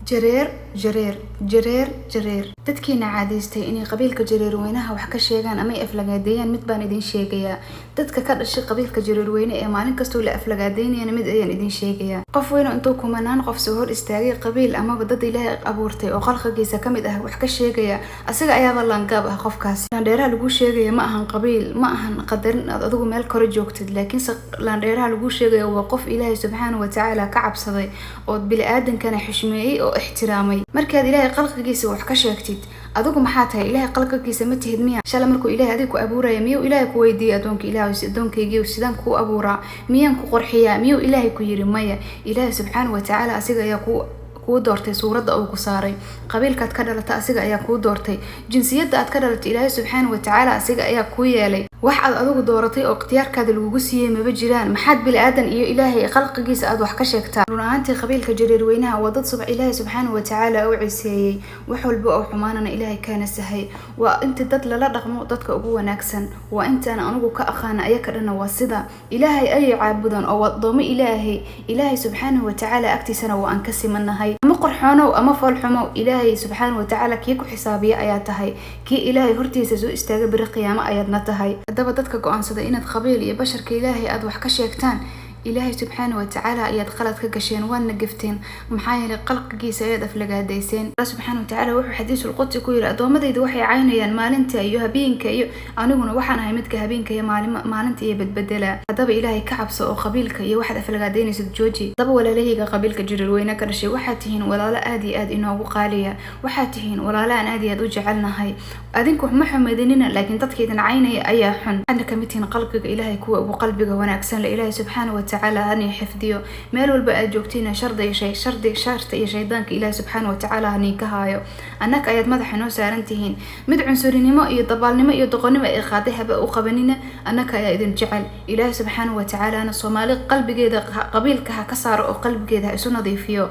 jareer jareer jareer jareer dadkiina caadaystay inay qabiilka jareerweynaha wax ka sheegaan ama ay aflagaadeeyaan mid baan idin sheegayaa. dadka ka dhashay qabiilka jareerweyne ee maalin kastoo la aflagaadeynayana mid ayaan idin sheegayaa. qof weyn intuu kumanaan qof soo hor istaagay qabiil amaba dad ilaahay abuurtay oo khalqigiisa kamid ah wax ka sheegaya, asaga ayaaba laangaab ah qofkaasi. laandheeraha lagu sheegaya ma ahan qabiil, ma ahan qadarin aad adigu meel kore joogtid, laakiinse laandheeraha lagu sheegaya waa qof ilaahay subxaanahu wa tacaala ka cabsaday oo bini'aadankana xushmeeyay oo ixtiraamay. markaad ilaahay khalqigiisa wax ka sheegtid adigu maxaa tahay? ilaahay khalqigiisa ma tihid miya? shalay markuu ilaahay adigu ku abuuraya miyuu ilaahay ku weydiiyay adoonka ilaahay adoonkaygiiyo sidaan ku abuuraa, miyaan ku qorxiyaa, miyuu ilaahay ku yiri maya? ilaahay subxaanahu wa tacaala asiga ayaa kuu doortay suuradda uu ku saaray, qabiilkaad ka dhalatay asiga ayaa kuu doortay, jinsiyadda aad ka dhalatay ilaahay subxaanahu wa tacaala asiga ayaa kuu yeelay. wax aad adigu dooratay oo ikhtiyaarkaada lagugu siiyay maba jiraan. maxaad bini'aadan iyo ilaahay khalqigiisa aad wax ka sheegtaa? run ahaantii qabiilka jareerweynaha waa dad ilaahay subxaanahu wa tacaala u ciseeyay, wax walba oo xumaanana ilaahay kaana sahay. waa inta dad lala dhaqmo dadka ugu wanaagsan, waa intaan anigu ka aqaana ayaka dhana waa sida ilaahay ayay caabudan oo wadoomo ilaahay subxaanahu wa tacaala agtiisana waa aan ka simanahay. ama qorxoonow ama foolxumow ilaahay subxaanahu wa tacaala kii ku xisaabiya ayaa tahay, kii ilaahay hortiisa soo istaaga biri qiyaamo ayaadna tahay. haddaba dadka go'aansaday inaad qabiil iyo basharka ilaahay aad wax ka sheegtaan, ilaahay subxaanahu wa tacaala ayaad qalad ka gasheen, waana gafteen. maxaa yeelay qalqigiisa ayaad aflagaadayseen. Allah subxaanahu wa tacaala wuxuu xadiisul qudsi ku yiri adoomadayda waxay caynayaan maalinta iyo habeenka, iyo aniguna waxaan ahay midka habeenka iyo maalinta iyo badbedela. haddaba ilaahay ka cabso oo qabiilka iyo waxaad aflagaadaynaysid jooji. haddaba walaalahayga qabiilka jareerweyne ka dhashay, waxaad tihiin walaalo aad iyo aad inoogu qaaliya, waxaad tihiin walaalo aan aad iyo aad u jecelnahay. adinku ma xumeedinina, laakiin dadkeedan caynaya ayaa xun. waxaadna ka mid tihiin qalbiga ilaahay kuwa ugu qalbiga wanaagsan la ilaahay subxaanahu wa tacaala هني حفظيو مال والبقى جوكتينا شرط يا شيطانك إله سبحانه وتعالى هني كهايو أنك أياد مدح نو سارنتهين مد عنصريني ما يضبالني ما يضغني ما إخاطيها بقى وقبنينا أنك يا إذن جعل إله سبحانه وتعالى أنا الصومالي قلب جيدا قبيل كها كسر أو قلب جيدا سو نظيفيو